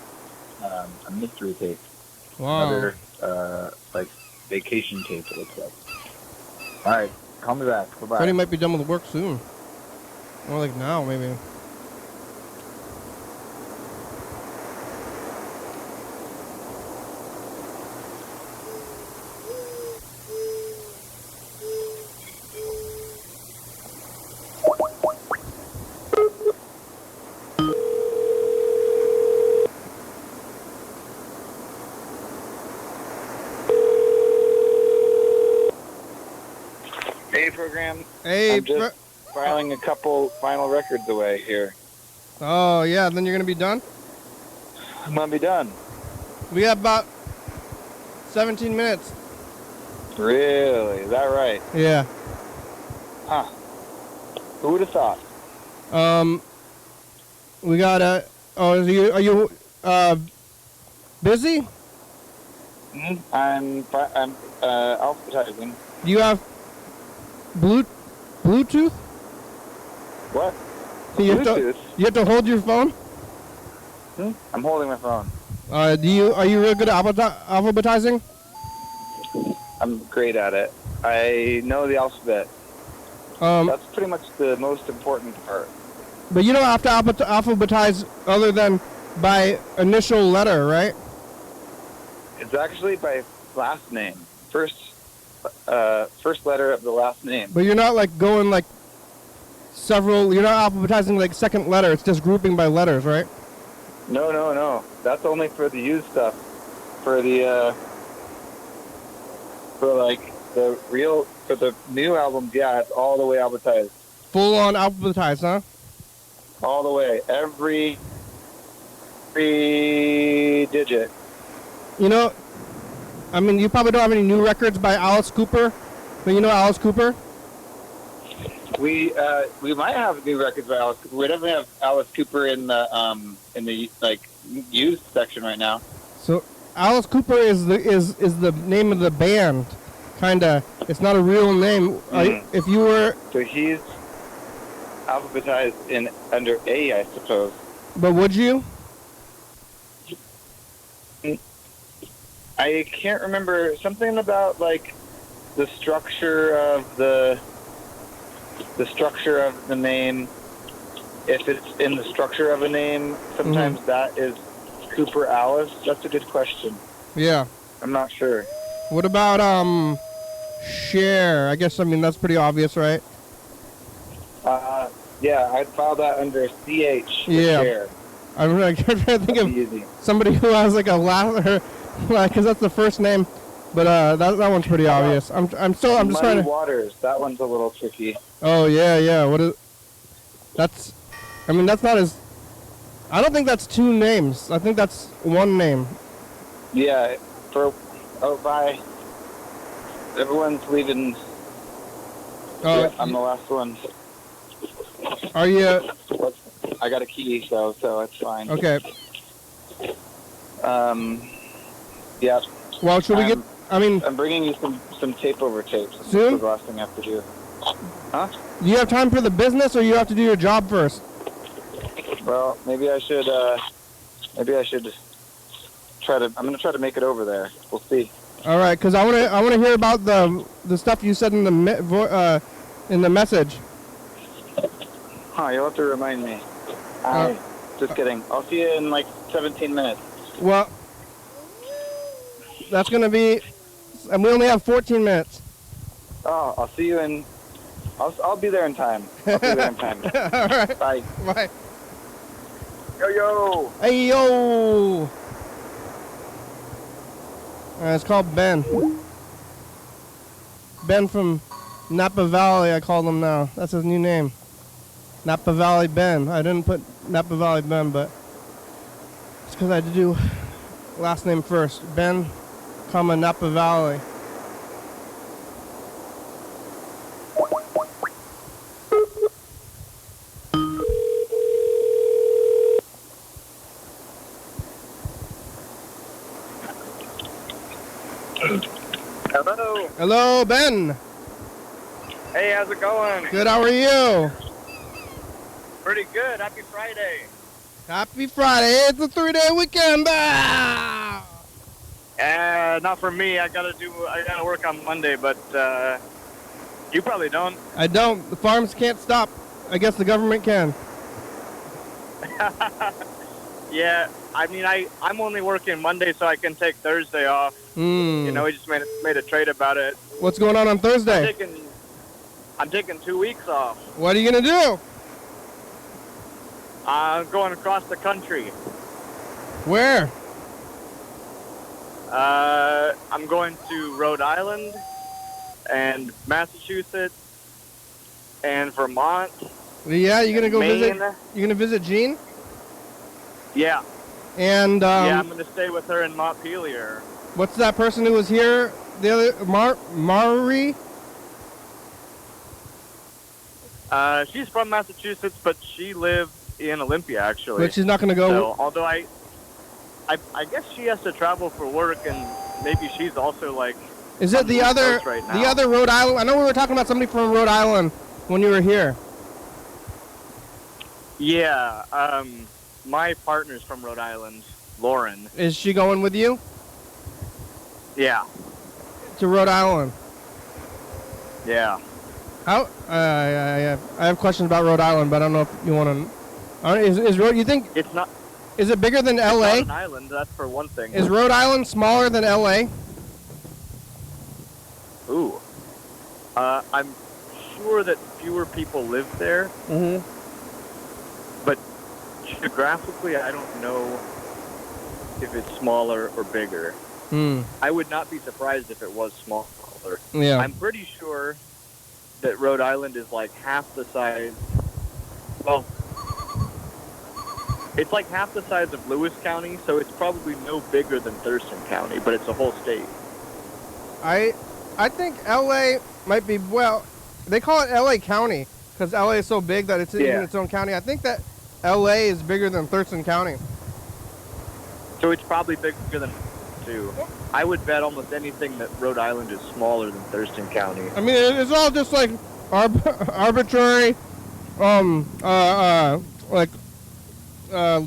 A mystery tape. Wow. Another, like, vacation tape, it looks like. Alright, call me back. Bye-bye. Freddie might be done with work soon. Or like now, maybe. Hey, program. Hey, I'm just filing a couple final records away here. Oh, yeah, then you're going to be done? I'm going to be done. We have about 17 minutes. Really? Is that right? Yeah. Huh. Who would have thought? We got are you busy? I'm alphabetizing. Do you have Bluetooth? What? You have to hold your phone? I'm holding my phone. Are you really good at alphabetizing? I'm great at it. I know the alphabet. That's pretty much the most important part. But you don't have to alphabetize other than by initial letter, right? It's actually by last name. First letter of the last name. But you're not like going like you're not alphabetizing like second letter, it's just grouping by letters, right? No. That's only for the used stuff. For the for the new albums, yeah, it's all the way alphabetized. Full on alphabetized, huh? All the way. Every digit. You know, I mean, you probably don't have any new records by Alice Cooper, but you know Alice Cooper? We might have new records by Alice Cooper. We definitely have Alice Cooper in the like used section right now. So Alice Cooper is the name of the band, kinda. It's not a real name. If you were, so he's alphabetized in under A, I suppose. But would you? I can't remember something about like the structure of the name. If it's in the structure of a name, sometimes that is Cooper Alice. That's a good question. Yeah. I'm not sure. What about share. I guess, I mean, that's pretty obvious, right? Yeah, I'd file that under CH. Yeah. Share. I'm trying to think of Easy. somebody who has like a last, because that's the first name. But that one's pretty obvious. I'm just Muddy trying to. Waters. That one's a little tricky. Oh yeah. What is? That's. I mean, that's not as. I don't think that's two names. I think that's one name. Yeah. Bye. Everyone's leaving. Oh, Yeah, I'm the last one. Are you? I got a key, so it's fine. Okay. Yeah. Well, should we get? I mean, I'm bringing you some tape over tapes. Soon? That's the last thing I have to do. Huh? do you have time for the business, or you have to do your job first? Well, maybe I should try to. I'm gonna try to make it over there. We'll see. All right, because I want to hear about the stuff you said in the message. Huh? You'll have to remind me. Just kidding. I'll see you in like 17 minutes. Well, that's gonna be, and we only have 14 minutes. Oh, I'll see you in. I'll be there in time. I'll be there in time. All right. Bye. Bye. Yo. Hey yo. It's called Ben. Ben from Napa Valley, I call him now. That's his new name. Napa Valley Ben. I didn't put Napa Valley Ben, but it's because I had to do last name first. Ben, comma Napa Valley. Hello. Hello, Ben. Hey, how's it going? Good, how are you? Pretty good. Happy Friday. Happy Friday. It's a 3-day weekend. Ah! Not for me. I gotta work on Monday, but you probably don't. I don't. The farms can't stop. I guess the government can. Yeah. I mean, I'm only working Monday, so I can take Thursday off. You know, we just made a trade about it. What's going on Thursday? I'm taking 2 weeks off. What are you going to do? I'm going across the country. Where? I'm going to Rhode Island and Massachusetts and Vermont. Yeah, you're going to go Maine. visit? You're going to visit Jean? Yeah. And yeah, I'm going to stay with her in Montpelier. What's that person who was here? The other Mari? She's from Massachusetts, but she lives in Olympia, actually. But she's not going to go. So, although I guess she has to travel for work, and maybe she's also like. Is it the other Rhode Island? I know we were talking about somebody from Rhode Island when you were here. Yeah, my partner's from Rhode Island, Lauren. Is she going with you? Yeah. To Rhode Island. Yeah. How? I have questions about Rhode Island, but I don't know if you want to. Is Rhode? You think it's not? Is it bigger than LA? It's not an island, that's for one thing. Is Rhode Island smaller than LA? Ooh. I'm sure that fewer people live there. Mm-hmm. But geographically, I don't know if it's smaller or bigger. Hmm. I would not be surprised if it was smaller. Yeah. I'm pretty sure that Rhode Island is like half the size. Well, it's like half the size of Lewis County, so it's probably no bigger than Thurston County, but it's a whole state. I think LA might be, well, they call it LA County because LA is so big that it's in its own county. I think that LA is bigger than Thurston County. So it's probably bigger than too. I would bet almost anything that Rhode Island is smaller than Thurston County. I mean, it's all just like arbitrary,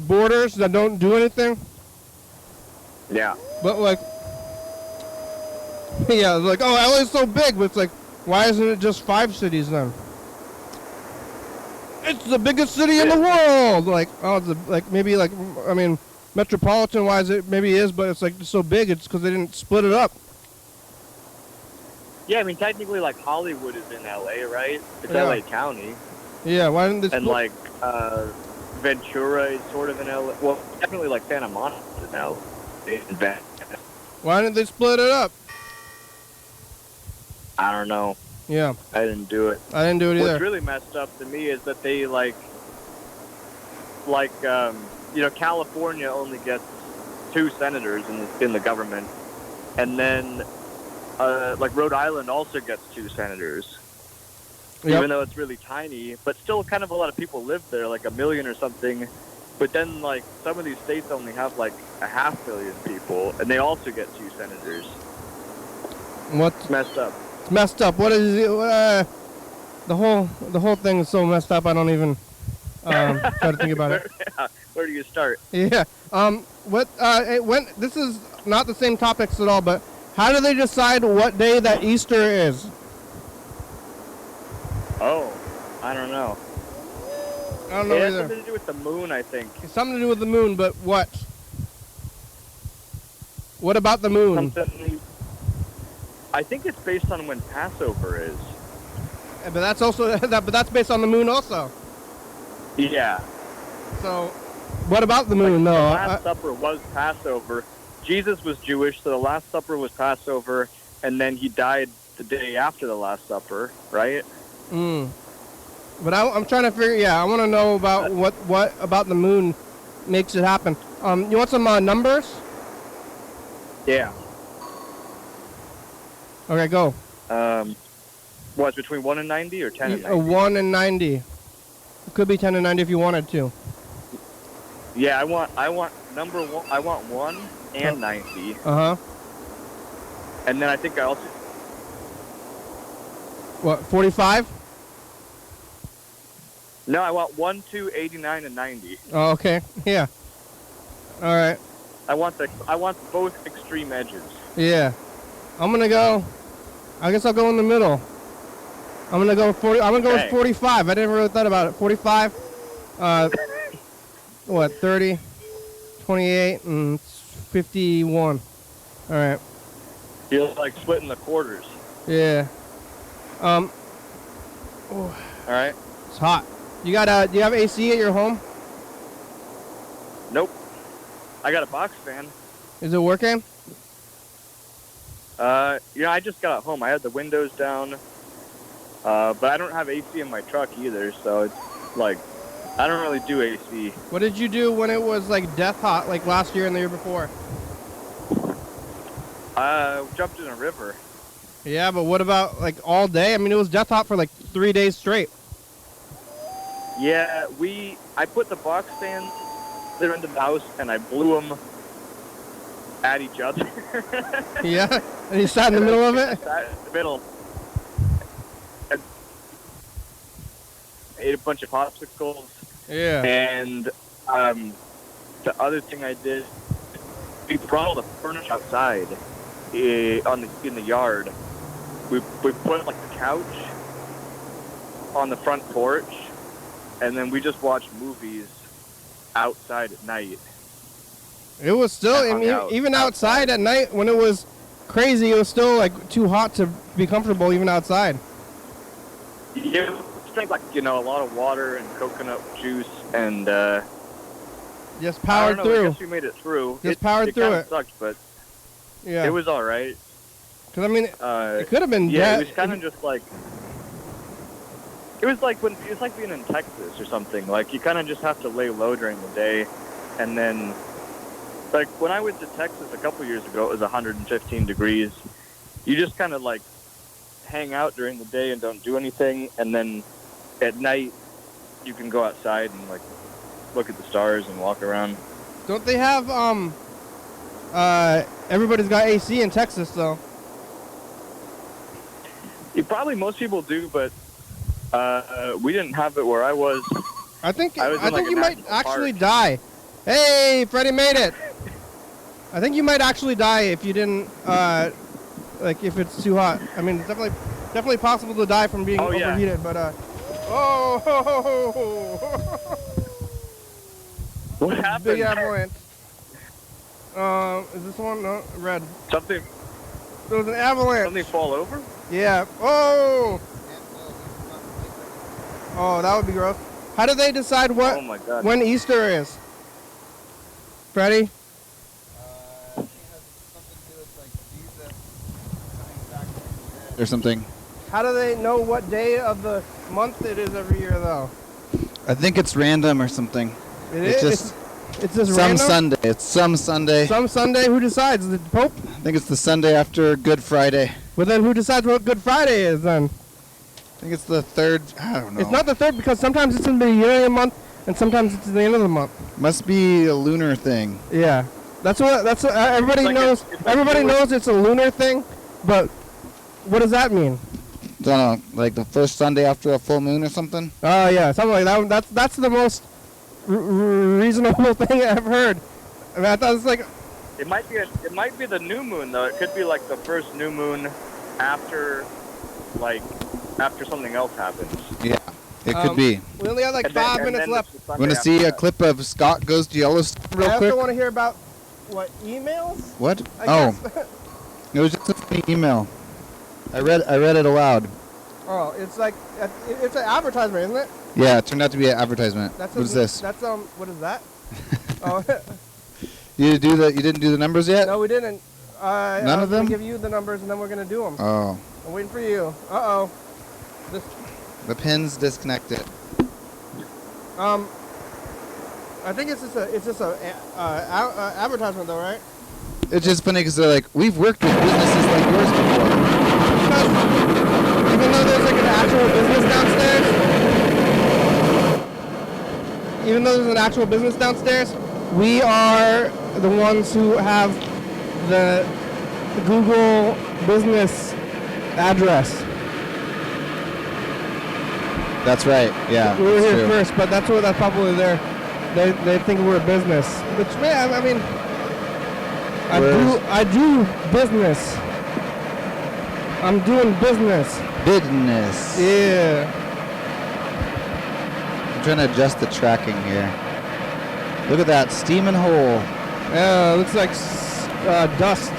borders that don't do anything. Yeah. But like, yeah, like, oh, LA's so big, but it's like, why isn't it just 5 cities then? It's the biggest city in the world. Like, oh, I mean, metropolitan-wise, it maybe is, but it's like so big. It's because they didn't split it up. Yeah, I mean, technically, like, Hollywood is in L.A., right? It's Yeah. L.A. County. Yeah, why didn't they And, split? like, Ventura is sort of in L.A. Well, definitely, like, Santa Monica is in L.A. Why didn't they split it up? I don't know. Yeah, I didn't do it. I didn't do it either. What's really messed up to me is that they, California only gets 2 senators in the government. And then, Rhode Island also gets 2 senators. Yep. Even though it's really tiny, but still kind of a lot of people live there, like 1 million or something. But then, like, some of these states only have, like, 500 million people, and they also get 2 senators. What's Messed up. It's messed up? What is it? The whole thing is so messed up. I don't even try to think about it. Where do you start? Yeah. When this is not the same topics at all, but how do they decide what day that Easter is? Oh, I don't know. I don't know It has either. something to do with the moon, I think. It's something to do with the moon, but what? What about the moon? Something. I think it's based on when Passover is. But that's also but that's based on the moon also. Yeah. So, what about the moon? The No. Last Supper was Passover. Jesus was Jewish, so the Last Supper was Passover, and then he died the day after the Last Supper, right? But I'm trying to figure. Yeah, I want to know about what about the moon makes it happen. You want some numbers? Yeah. Okay, go. What's between 1 and 90 or 10 and 90? 1 and 90. It could be 10 and 90 if you wanted to. Yeah, I want number 1. I want 1 and 90. And then I think I also. What? 45? No, I want 1, 2, 89, and 90. Oh, okay. Yeah. All right. I want both extreme edges. Yeah. I'm gonna go. I guess I'll go in the middle. I'm gonna go 40. I'm gonna go with 45. I never really thought about it. 45. What? 30, 28, and 51. All right. You're like splitting the quarters. Yeah. All right. It's hot. Do you have AC at your home? Nope. I got a box fan. Is it working? I just got home. I had the windows down. But I don't have AC in my truck either, so it's like I don't really do AC. What did you do when it was like death hot, like last year and the year before? Jumped in a river. Yeah, but what about like all day? I mean, it was death hot for like 3 days straight. Yeah, I put the box fans there into the house and I blew them at each other. Yeah, and you sat in the middle of it? Sat in the middle. And ate a bunch of popsicles. Yeah. And the other thing I did, we brought all the furniture outside in the yard. We put like the couch on the front porch, and then we just watched movies outside at night. It was still, I mean, even outside at night when it was crazy, it was still like too hot to be comfortable even outside. Yeah, drank like a lot of water and coconut juice and just powered through. I guess we made it through. Just powered through it. It sucked, but yeah, it was all right. Cause I mean, it could have been. Yeah, it was kind of just like. It was like being in Texas or something. Like you kind of just have to lay low during the day, and then, like when I went to Texas a couple years ago, it was 115 degrees. You just kind of like hang out during the day and don't do anything, and then at night you can go outside and like look at the stars and walk around. Don't they have everybody's got AC in Texas though? Most people do, but we didn't have it where I was. I think like you might actually die. Hey, Freddie made it. I think you might actually die if you didn't like if it's too hot. I mean, it's definitely possible to die from being overheated, but what happened? Big avalanche. Is this one? No, red. Something. There was an avalanche. Something fall over? Yeah. Oh. Oh, that would be gross. How do they decide Oh my God. when Easter is? Freddie? Or something. How do they know what day of the month it is every year, though? I think it's random or something. It's just it's just some random? Sunday. It's some Sunday. Some Sunday? Who decides? The Pope? I think it's the Sunday after Good Friday. Well, then who decides what Good Friday is, then? I think it's the third. I don't know. It's not the third because sometimes it's in the beginning of the month and sometimes it's at the end of the month. Must be a lunar thing. Yeah. That's what everybody It's like knows. it's like Everybody Jewish- knows it's a lunar thing, but what does that mean? Don't know. Like the first Sunday after a full moon or something. Oh yeah, something like that. That's the most reasonable thing I've heard. I mean, I thought it's like It might be the new moon though. It could be like the first new moon after something else happens. Yeah, it could be. we only have like And then- 5 and minutes then left. it's the Sunday Want to after see a that. clip of Scott Goes to Yellowstone real I quick? also want to hear about what emails. What? I Oh, guess. it was just a funny email. I read it aloud. Oh, it's like it's an advertisement, isn't it? Yeah, it turned out to be an advertisement. That's What is this? That's what is that? Oh, You didn't do the numbers yet? no, we didn't. None of them? I'm gonna give you the numbers and then we're gonna do them. Oh, I'm waiting for you. Uh oh. the pin's disconnected. I think it's just a advertisement though, right? It's just funny because they're like, we've worked with businesses like yours before. Because even though there's like an actual business downstairs, we are the ones who have the Google business address. That's right. Yeah. We were that's here true. first, but that's probably there. They think we're a business, which man, I mean, I do business. I'm doing business. Business. Yeah. I'm trying to adjust the tracking here. Look at that steaming hole. Yeah, it looks like dust.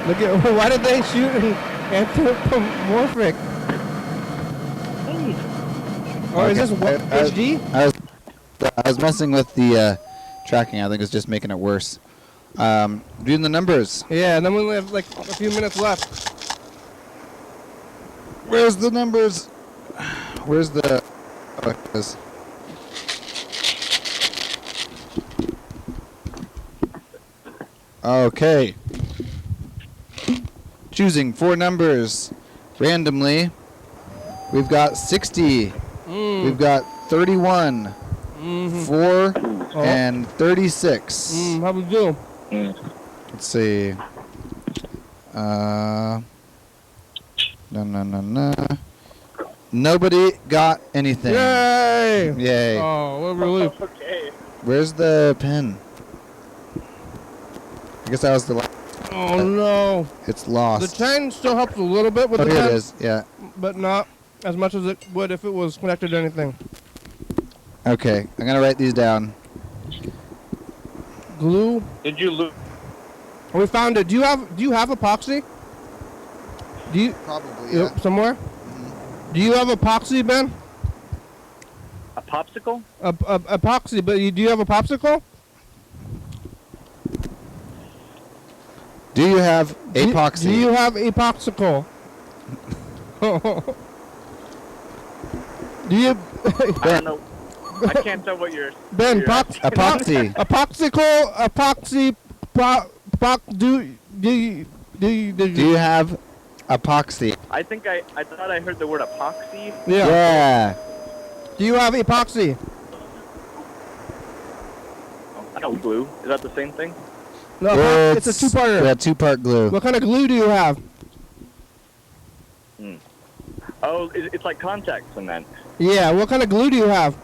Look at why did they shoot an anthropomorphic? Or is this what, HD? I was messing with the tracking. I think it's just making it worse. Doing the numbers. Yeah, and then we only have like a few minutes left. Where's the numbers? Where's the... Oh, it is. Okay. Choosing 4 numbers randomly. We've got 60. We've got 31. 4 and 36. How we do? Let's see. No. Nobody got anything. Yay! Yay. Oh, what a relief. Okay. Where's the pen? I guess that was the last. Oh no. It's The lost. chain still helps a little bit with Oh, the here it pen, is. Yeah. but not as much as it would if it was connected to anything. Okay. I'm going to write these down. Glue. Did you lose? We found it. Do you have epoxy? Do you Probably, somewhere? Do you have epoxy, Ben? A popsicle? Epoxy, but do you have a popsicle? Do you have epoxy? Do you have epoxicle? Do you, I don't know. I can't tell what you're. Ben? you're Epoxy. Epoxicle, epoxy, do Do you have epoxy? I think I thought I heard the word epoxy. Yeah. Do you have epoxy? I know glue. Is that the same thing? No, it's a two-parter. Yeah, 2-part glue. What kind of glue do you have? Oh, it's like contact cement. Yeah, what kind of glue do you have?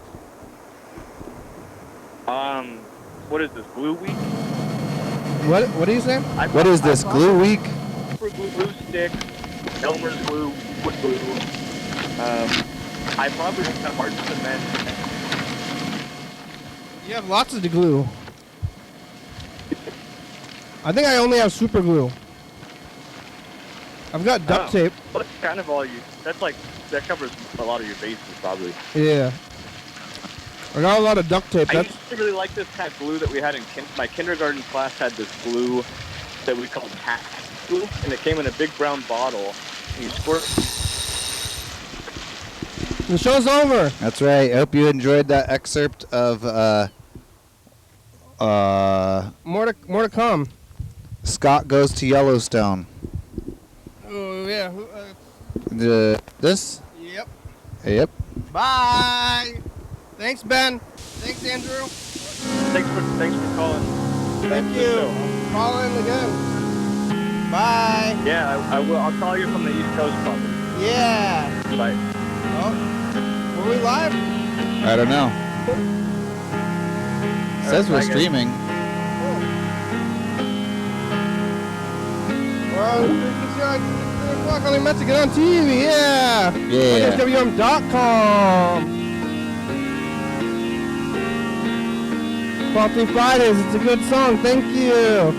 What is this, glue week? What are you saying? What is this, glue week? Super glue stick, Elmer's glue, wood glue. I probably have hard cement. You have lots of glue. I think I only have super glue. I've got duct tape. Well, that's kind of all you. That's like that covers a lot of your bases, probably. Yeah. I got a lot of duct tape. I used to really like this kind of glue that we had in my kindergarten class. Had this glue that we called tack glue, and it came in a big brown bottle. And you squirt. The show's over. That's right. I hope you enjoyed that excerpt of More to come. Scott Goes to Yellowstone. Oh yeah. This? Yep. Yep. Bye. Thanks, Ben. Thanks, Andrew. Thanks for calling. Thank you. Call in again. Bye. Yeah, I will. I'll call you from the East Coast, probably. Yeah. Bye. Oh, were we live? I don't know. It says we're I guess. streaming. Well, it's 3 o'clock on Mexican on TV. Yeah. Yeah. YDHWM.com. Faulty Fridays, it's a good song, thank you.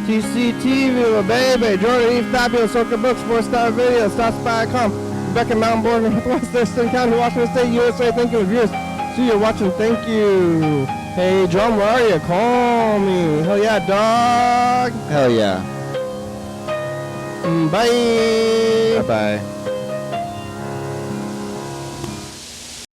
TCTV, little baby, Jordan E. Fabulous, Soca Books, 4-star videos, StopSpy.com, Rebecca Mountain Board, Northwest Thurston County, Washington State, USA, thank you, viewers. See you watching, thank you. Hey, John, where are you? Call me. Hell yeah, dog. Hell yeah. Bye. Bye-bye.